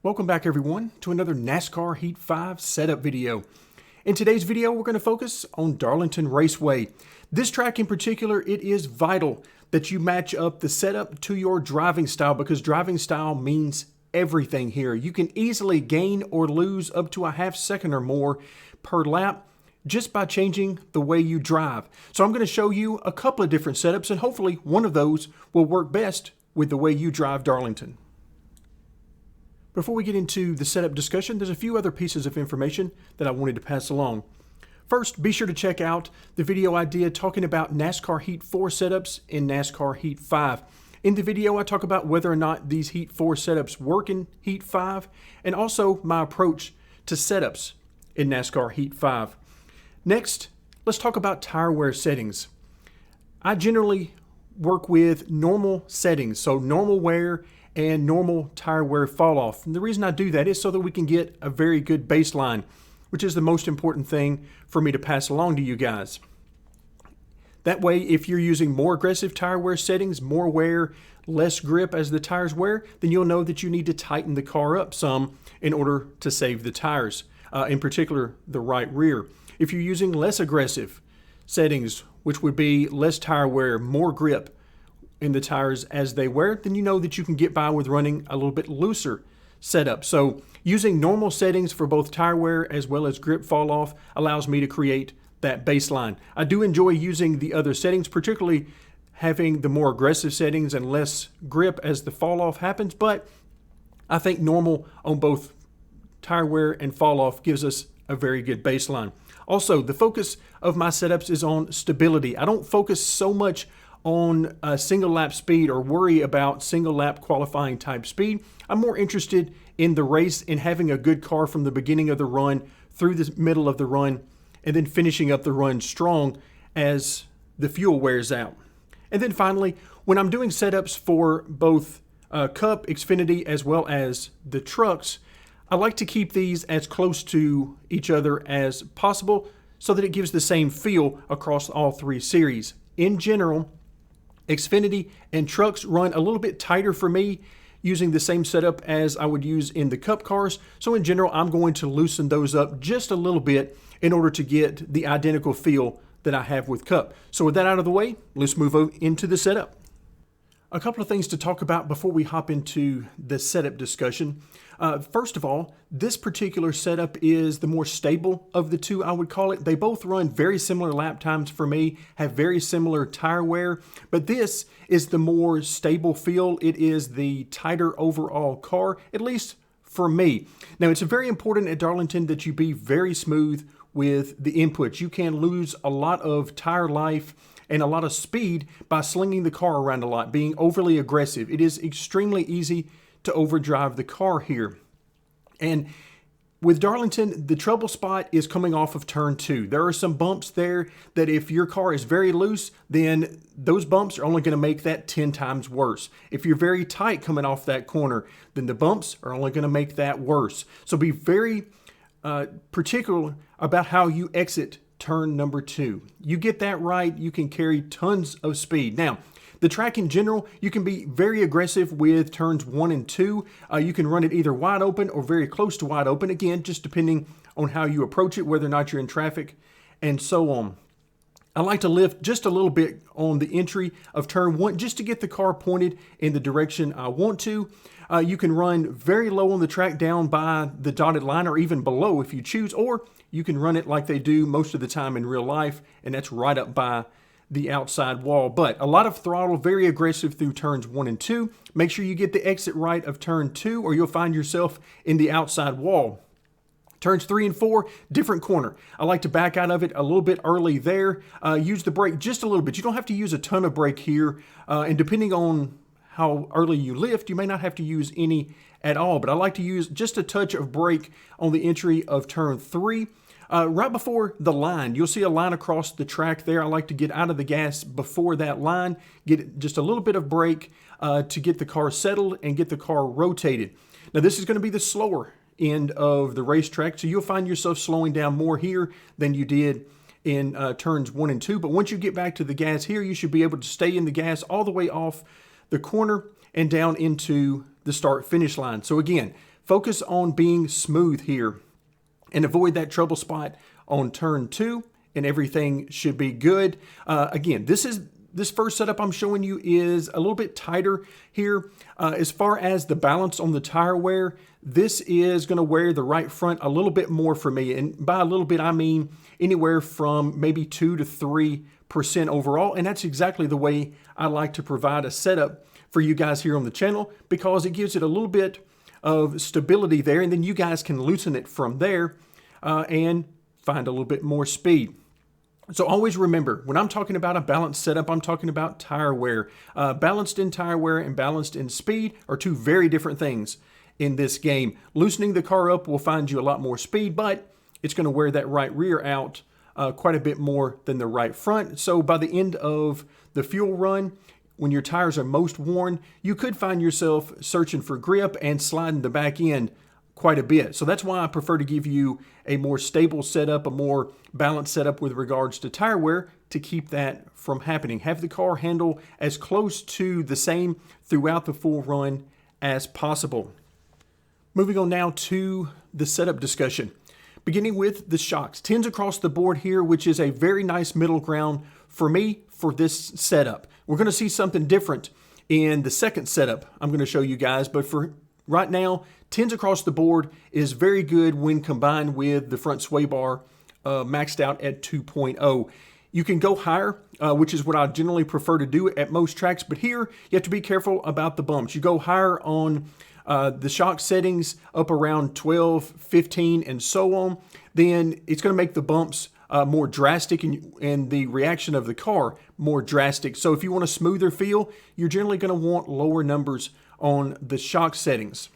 Welcome back everyone to another NASCAR Heat 5 setup video. In today's video, we're going to focus on Darlington Raceway. This track in particular, it is vital that you match up the setup to your driving style because driving style means everything here. You can easily gain or lose up to a half second or more per lap just by changing the way you drive. So I'm going to show you a couple of different setups and hopefully one of those will work best with the way you drive Darlington. Before we get into the setup discussion, there's a few other pieces of information that I wanted to pass along. First, be sure to check out the video I did talking about NASCAR Heat 4 setups in NASCAR Heat 5. In the video, I talk about whether or not these Heat 4 setups work in Heat 5 and also my approach to setups in NASCAR Heat 5. Next, let's talk about tire wear settings. I generally work with normal settings, so normal wear and normal tire wear fall off. And the reason I do that is so that we can get a very good baseline, which is the most important thing for me to pass along to you guys. That way, if you're using more aggressive tire wear settings, more wear, less grip as the tires wear, then you'll know that you need to tighten the car up some in order to save the tires, in particular the right rear. If you're using less aggressive settings, which would be less tire wear, more grip in the tires as they wear, then you know that you can get by with running a little bit looser setup. So using normal settings for both tire wear as well as grip fall off allows me to create that baseline. I do enjoy using the other settings, particularly having the more aggressive settings and less grip as the fall off happens, but I think normal on both tire wear and fall off gives us a very good baseline. Also, the focus of my setups is on stability. I don't focus so much on single lap speed or worry about single lap qualifying type speed. I'm more interested in the race and having a good car from the beginning of the run through the middle of the run and then finishing up the run strong as the fuel wears out. And then finally, when I'm doing setups for both Cup, Xfinity, as well as the trucks, I like to keep these as close to each other as possible so that it gives the same feel across all three series. In general, Xfinity and trucks run a little bit tighter for me using the same setup as I would use in the Cup cars. So in general, I'm going to loosen those up just a little bit in order to get the identical feel that I have with Cup. So with that out of the way, let's move into the setup. A couple of things to talk about before we hop into the setup discussion. First of all, this particular setup is the more stable of the two, I would call it. They both run very similar lap times for me, have very similar tire wear, but this is the more stable feel. It is the tighter overall car, at least for me. Now, it's very important at Darlington that you be very smooth with the inputs. You can lose a lot of tire life and a lot of speed by slinging the car around a lot, being overly aggressive. It is extremely easy to overdrive the car here. And with Darlington, the trouble spot is coming off of turn 2. There are some bumps there that if your car is very loose, then those bumps are only going to make that 10 times worse. If you're very tight coming off that corner, then the bumps are only going to make that worse. So be very particular about how you exit turn number 2. You get that right, you can carry tons of speed. Now, the track in general, you can be very aggressive with turns 1 and 2. You can run it either wide open or very close to wide open, again, just depending on how you approach it, whether or not you're in traffic, and so on. I like to lift just a little bit on the entry of turn 1 just to get the car pointed in the direction I want to. You can run very low on the track down by the dotted line or even below if you choose, or you can run it like they do most of the time in real life, and that's right up by the outside wall. But a lot of throttle, very aggressive through turns 1 and 2. Make sure you get the exit right of turn 2 or you'll find yourself in the outside wall. Turns 3 and 4, different corner. I like to back out of it a little bit early there. Use the brake just a little bit. You don't have to use a ton of brake here. And depending on how early you lift, you may not have to use any at all. But I like to use just a touch of brake on the entry of turn 3. Right before the line, you'll see a line across the track there. I like to get out of the gas before that line, get just a little bit of brake to get the car settled and get the car rotated. Now, this is going to be the slower end of the racetrack, so you'll find yourself slowing down more here than you did in turns 1 and 2. But once you get back to the gas here, you should be able to stay in the gas all the way off the corner and down into the start-finish line. So again, focus on being smooth here and avoid that trouble spot on turn 2, and everything should be good. Again, this first setup I'm showing you is a little bit tighter here. As far as the balance on the tire wear, this is going to wear the right front a little bit more for me. And by a little bit, I mean anywhere from maybe 2 to 3% overall. And that's exactly the way I like to provide a setup for you guys here on the channel, because it gives it a little bit of stability there. And then you guys can loosen it from there and find a little bit more speed. So always remember, when I'm talking about a balanced setup, I'm talking about tire wear. Balanced in tire wear and balanced in speed are two very different things in this game. Loosening the car up will find you a lot more speed, but it's going to wear that right rear out quite a bit more than the right front. So by the end of the fuel run, when your tires are most worn, you could find yourself searching for grip and sliding the back end quite a bit. So that's why I prefer to give you a more stable setup, a more balanced setup with regards to tire wear, to keep that from happening. Have the car handle as close to the same throughout the full run as possible. Moving on now to the setup discussion. Beginning with the shocks. 10s across the board here, which is a very nice middle ground for me for this setup. We're going to see something different in the second setup I'm going to show you guys, but for right now, 10s across the board is very good when combined with the front sway bar maxed out at 2.0. You can go higher, which is what I generally prefer to do at most tracks, but here you have to be careful about the bumps. You go higher on the shock settings up around 12, 15, and so on, then it's going to make the bumps more drastic and the reaction of the car more drastic. So if you want a smoother feel, you're generally going to want lower numbers on the shock settings.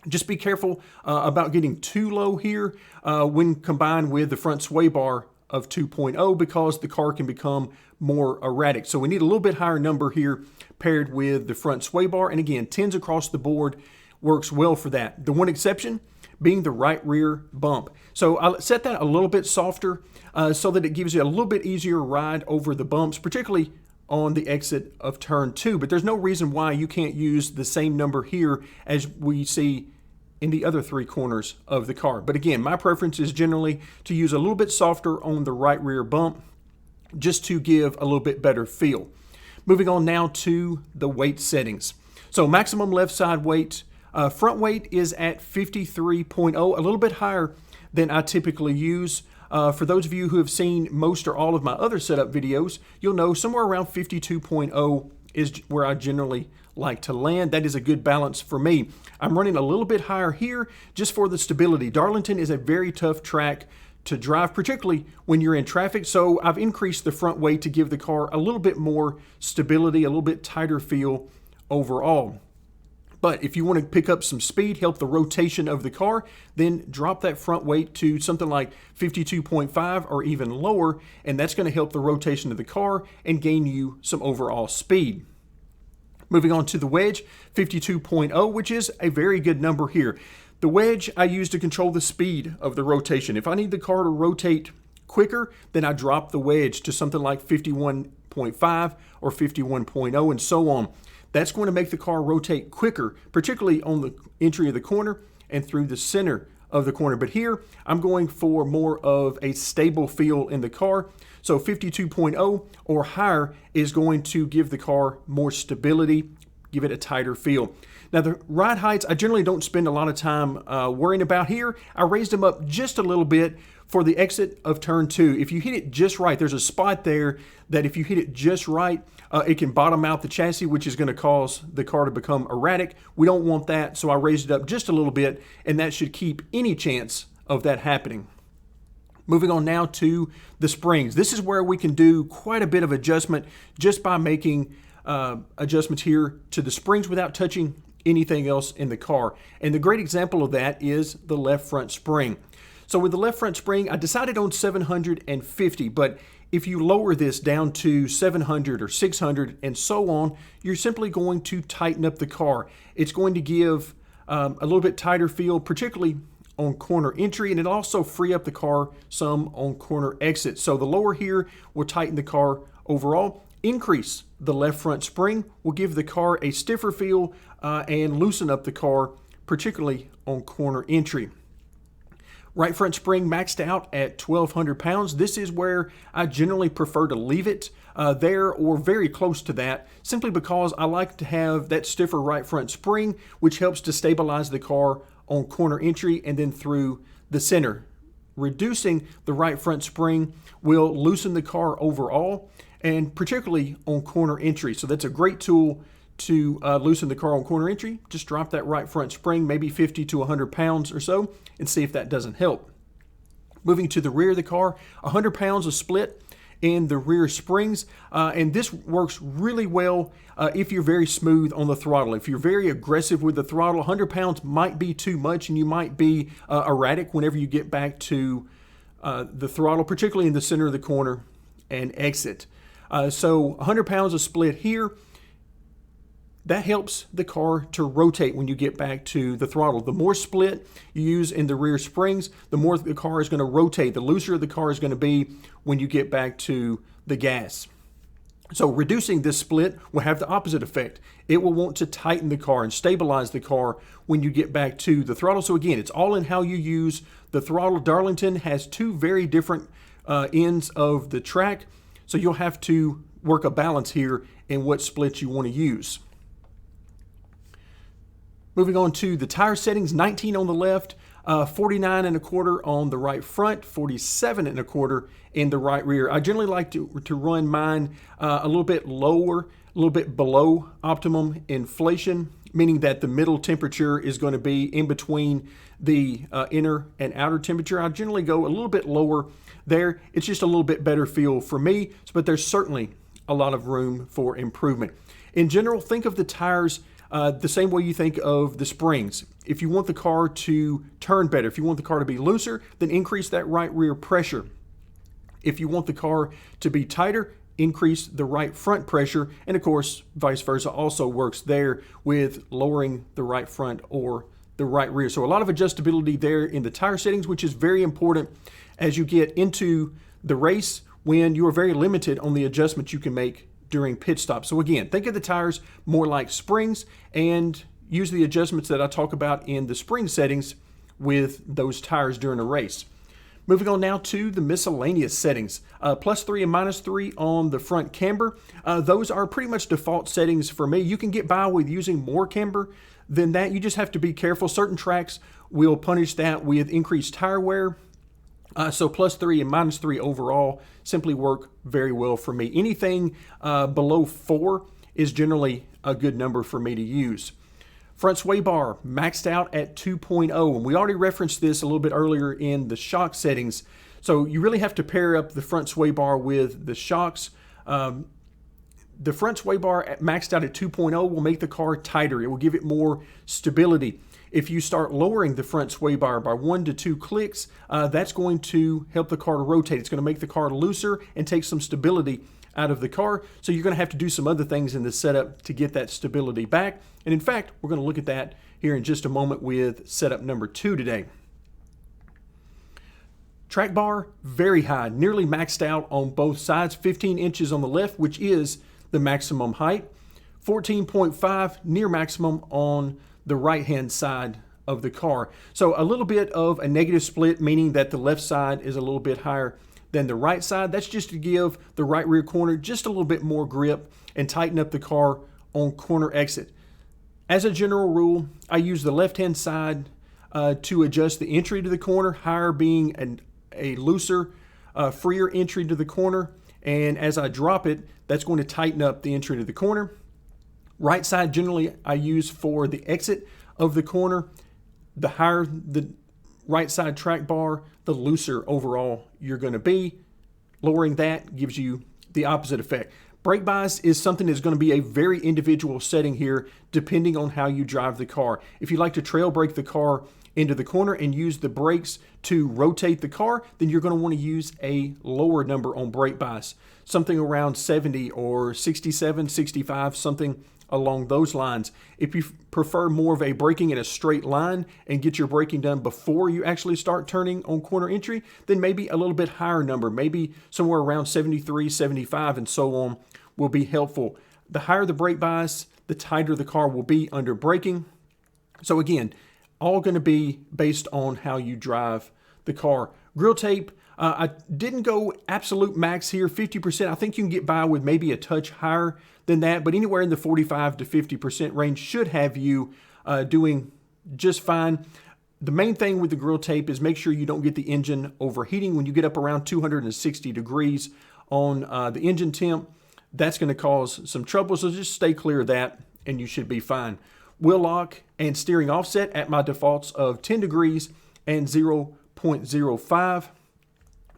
Just be careful about getting too low here when combined with the front sway bar of 2.0, because the car can become more erratic. So we need a little bit higher number here paired with the front sway bar. And again, 10s across the board works well for that. The one exception being the right rear bump. So I'll set that a little bit softer so that it gives you a little bit easier ride over the bumps, particularly on the exit of turn 2. But there's no reason why you can't use the same number here as we see in the other 3 corners of the car. But again, my preference is generally to use a little bit softer on the right rear bump, just to give a little bit better feel. Moving on now to the weight settings. So maximum left side weight, front weight is at 53.0, a little bit higher than I typically use. For those of you who have seen most or all of my other setup videos, you'll know somewhere around 52.0 is where I generally like to land. That is a good balance for me. I'm running a little bit higher here just for the stability. Darlington is a very tough track to drive, particularly when you're in traffic. So I've increased the front weight to give the car a little bit more stability, a little bit tighter feel overall. But if you want to pick up some speed, help the rotation of the car, then drop that front weight to something like 52.5 or even lower, and that's going to help the rotation of the car and gain you some overall speed. Moving on to the wedge, 52.0, which is a very good number here. The wedge I use to control the speed of the rotation. If I need the car to rotate quicker, then I drop the wedge to something like 51.5 or 51.0 and so on. That's going to make the car rotate quicker, particularly on the entry of the corner and through the center of the corner. But here, I'm going for more of a stable feel in the car. So 52.0 or higher is going to give the car more stability, give it a tighter feel. Now the ride heights, I generally don't spend a lot of time worrying about here. I raised them up just a little bit for the exit of turn 2. If you hit it just right, there's a spot there that if you hit it just right, it can bottom out the chassis, which is going to cause the car to become erratic. We don't want that, so I raised it up just a little bit, and that should keep any chance of that happening. Moving on now to the springs. This is where we can do quite a bit of adjustment just by making adjustments here to the springs without touching anything else in the car. And the great example of that is the left front spring. So with the left front spring, I decided on 750, but if you lower this down to 700 or 600 and so on, you're simply going to tighten up the car. It's going to give a little bit tighter feel, particularly on corner entry, and it'll also free up the car some on corner exit. So the lower here will tighten the car overall. Increase the left front spring will give the car a stiffer feel and loosen up the car particularly on corner entry. Right front spring maxed out at 1,200 pounds. This is where I generally prefer to leave it there or very close to that, simply because I like to have that stiffer right front spring, which helps to stabilize the car on corner entry and then through the center. Reducing the right front spring will loosen the car overall, and particularly on corner entry. So that's a great tool to loosen the car on corner entry. Just drop that right front spring, maybe 50 to 100 pounds or so, and see if that doesn't help. Moving to the rear of the car, 100 pounds of split in the rear springs, and this works really well if you're very smooth on the throttle. If you're very aggressive with the throttle, 100 pounds might be too much, and you might be erratic whenever you get back to the throttle, particularly in the center of the corner and exit. So 100 pounds of split here, that helps the car to rotate when you get back to the throttle. The more split you use in the rear springs, the more the car is going to rotate. The looser the car is going to be when you get back to the gas. So reducing this split will have the opposite effect. It will want to tighten the car and stabilize the car when you get back to the throttle. So again, it's all in how you use the throttle. Darlington has two very different ends of the track, so you'll have to work a balance here in what splits you want to use. Moving on to the tire settings, 19 on the left, 49 1/4 on the right front, 47 1/4 in the right rear. I generally like to run mine a little bit lower, a little bit below optimum inflation, meaning that the middle temperature is going to be in between the inner and outer temperature. I generally go a little bit lower there. It's just a little bit better feel for me, but there's certainly a lot of room for improvement. In general, think of the tires the same way you think of the springs. If you want the car to turn better, if you want the car to be looser, then increase that right rear pressure. If you want the car to be tighter, increase the right front pressure. And of course, vice versa also works there with lowering the right front or the right rear. So a lot of adjustability there in the tire settings, which is very important as you get into the race when you are very limited on the adjustments you can make during pit stop. So again, think of the tires more like springs and use the adjustments that I talk about in the spring settings with those tires during a race. Moving on now to the miscellaneous settings. +3 and -3 on the front camber. Those are pretty much default settings for me. You can get by with using more camber than that. You just have to be careful. Certain tracks will punish that with increased tire wear. So +3 and -3 overall simply work very well for me. Anything below 4 is generally a good number for me to use. Front sway bar maxed out at 2.0, and we already referenced this a little bit earlier in the shock settings. So you really have to pair up the front sway bar with the shocks. The front sway bar maxed out at 2.0 will make the car tighter. It will give it more stability. If you start lowering the front sway bar by 1 to 2 clicks, that's going to help the car to rotate. It's going to make the car looser and take some stability out of the car. So you're going to have to do some other things in the setup to get that stability back. And in fact, we're going to look at that here in just a moment with setup number 2 today. Track bar, very high, nearly maxed out on both sides, 15 inches on the left, which is the maximum height, 14.5 near maximum on the right-hand side of the car. So a little bit of a negative split, meaning that the left side is a little bit higher than the right side. That's just to give the right rear corner just a little bit more grip and tighten up the car on corner exit. As a general rule, I use the left-hand side to adjust the entry to the corner, higher being a looser, freer entry to the corner. And as I drop it, that's going to tighten up the entry to the corner. Right side generally I use for the exit of the corner. The higher the right side track bar, the looser overall you're going to be. Lowering that gives you the opposite effect. Brake bias is something that's going to be a very individual setting here depending on how you drive the car. If you like to trail brake the car into the corner and use the brakes to rotate the car, then you're going to want to use a lower number on brake bias. Something around 70 or 67, 65, something along those lines. If you prefer more of a braking in a straight line and get your braking done before you actually start turning on corner entry, then maybe a little bit higher number, maybe somewhere around 73, 75, and so on will be helpful. The higher the brake bias, the tighter the car will be under braking. So again, all going to be based on how you drive the car. Grill tape, I didn't go absolute max here, 50%. I think you can get by with maybe a touch higher than that, but anywhere in the 45 to 50% range should have you doing just fine. The main thing with the grill tape is make sure you don't get the engine overheating. When you get up around 260 degrees on the engine temp, that's going to cause some trouble, so just stay clear of that and you should be fine. Wheel lock and steering offset at my defaults of 10 degrees and 0.05.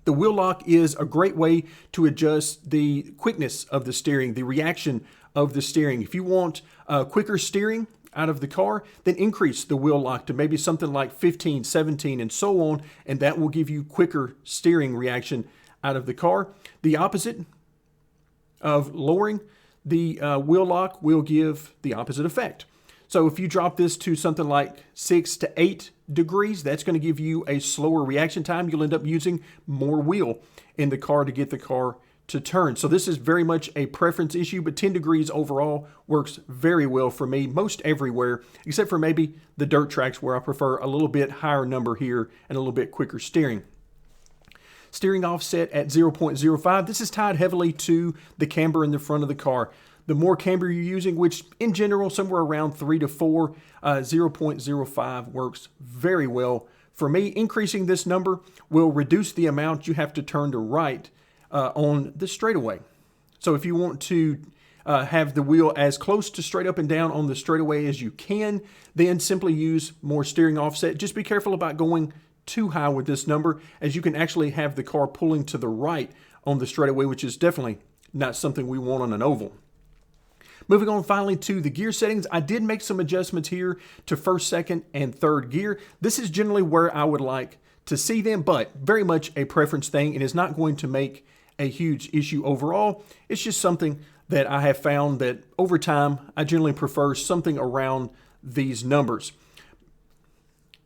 The wheel lock is a great way to adjust the quickness of the steering, the reaction of the steering. If you want quicker steering out of the car, then increase the wheel lock to maybe something like 15, 17, and so on, and that will give you quicker steering reaction out of the car. The opposite of lowering the wheel lock will give the opposite effect. So if you drop this to something like 6 to 8 degrees, that's going to give you a slower reaction time. You'll end up using more wheel in the car to get the car to turn. So this is very much a preference issue, but 10 degrees overall works very well for me most everywhere, except for maybe the dirt tracks where I prefer a little bit higher number here and a little bit quicker steering. Steering offset at 0.05. This is tied heavily to the camber in the front of the car. The more camber you're using, which in general somewhere around 3 to 4, 0.05 works very well for me. Increasing this number will reduce the amount you have to turn to right on the straightaway. So if you want to have the wheel as close to straight up and down on the straightaway as you can, then simply use more steering offset. Just be careful about going too high with this number, as you can actually have the car pulling to the right on the straightaway, which is definitely not something we want on an oval. Moving on finally to the gear settings, I did make some adjustments here to first, second, and third gear. This is generally where I would like to see them, but very much a preference thing and is not going to make a huge issue overall. It's just something that I have found that over time, I generally prefer something around these numbers.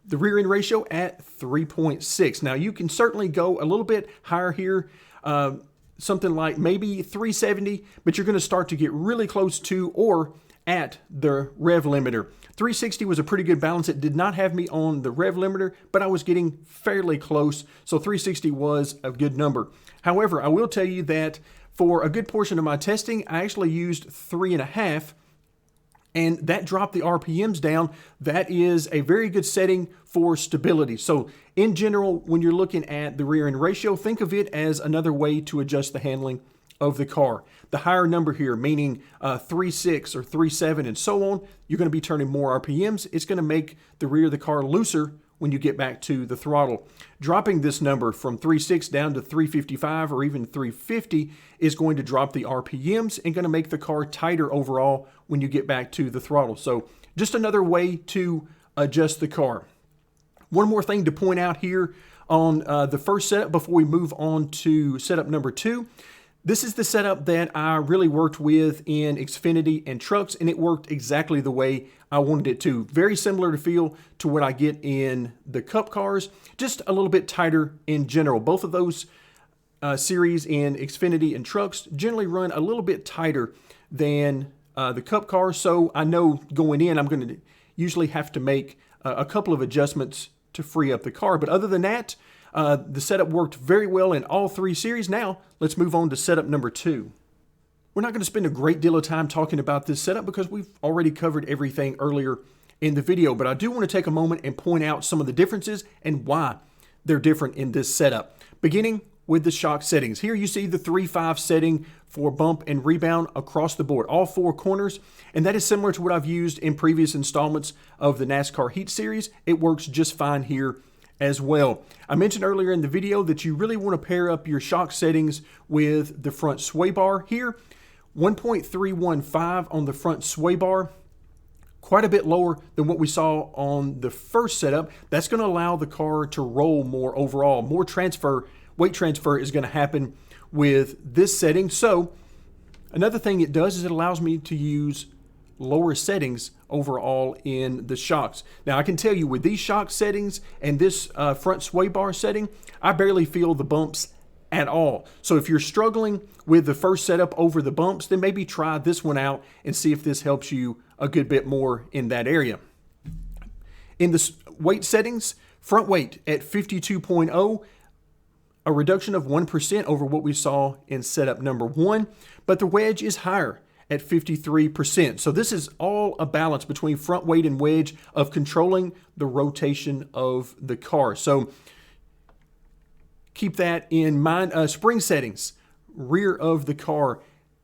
The rear end ratio at 3.6. Now you can certainly go a little bit higher here, something like maybe 370, but you're going to start to get really close to or at the rev limiter. 360 was a pretty good balance. It did not have me on the rev limiter, but I was getting fairly close, so 360 was a good number. However, I will tell you that for a good portion of my testing, I actually used 3.5, and that dropped the RPMs down. That is a very good setting for stability. So in general, when you're looking at the rear end ratio, think of it as another way to adjust the handling of the car. The higher number here, meaning 3.6 or 3.7 and so on, you're going to be turning more RPMs. It's going to make the rear of the car looser when you get back to the throttle. Dropping this number from 3.6 down to 3.55 or even 3.50 is going to drop the RPMs and going to make the car tighter overall when you get back to the throttle. So just another way to adjust the car. One more thing to point out here on the first setup before we move on to setup number 2. This is the setup that I really worked with in Xfinity and Trucks, and it worked exactly the way I wanted it to. Very similar to feel to what I get in the Cup cars, just a little bit tighter in general. Both of those series in Xfinity and Trucks generally run a little bit tighter than the Cup cars, so I know going in I'm going to usually have to make a couple of adjustments to free up the car. But other than that, the setup worked very well in all 3 series. Now, let's move on to setup number 2. We're not going to spend a great deal of time talking about this setup because we've already covered everything earlier in the video, but I do want to take a moment and point out some of the differences and why they're different in this setup. Beginning with the shock settings. Here you see the 3.5 setting for bump and rebound across the board, all 4 corners, and that is similar to what I've used in previous installments of the NASCAR Heat series. It works just fine here as well. I mentioned earlier in the video that you really want to pair up your shock settings with the front sway bar here. 1.315 on the front sway bar, quite a bit lower than what we saw on the first setup. That's going to allow the car to roll more overall. More weight transfer is going to happen with this setting. So another thing it does is it allows me to use lower settings overall in the shocks. Now I can tell you with these shock settings and this front sway bar setting, I barely feel the bumps at all. So if you're struggling with the first setup over the bumps, then maybe try this one out and see if this helps you a good bit more in that area. weight settings, front weight at 52.0, a reduction of 1% over what we saw in setup number 1, but the wedge is higher at 53%. So this is all a balance between front weight and wedge of controlling the rotation of the car. So keep that in mind. Spring settings, rear of the car,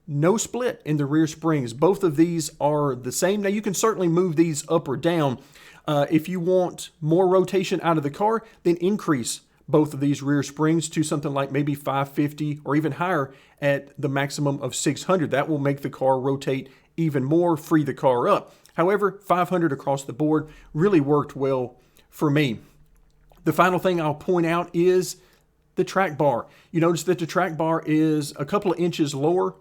no split in the rear springs. Both of these are the same. Now you can certainly move these up or down. If you want more rotation out of the car, then increase both of these rear springs to something like maybe 550 or even higher at the maximum of 600. That will make the car rotate even more, free the car up. However, 500 across the board really worked well for me. The final thing I'll point out is the track bar. You notice that the track bar is a couple of inches lower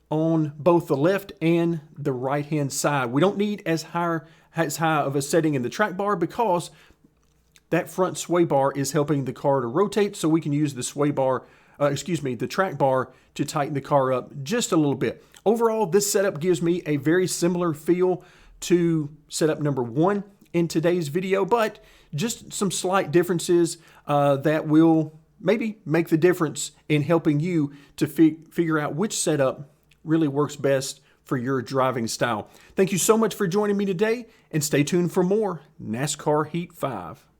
on both the left and the right hand side. We don't need as high of a setting in the track bar because that front sway bar is helping the car to rotate, so we can use the the track bar to tighten the car up just a little bit. Overall, this setup gives me a very similar feel to setup number 1 in today's video, but just some slight differences that will maybe make the difference in helping you to figure out which setup really works best for your driving style. Thank you so much for joining me today, and stay tuned for more NASCAR Heat 5.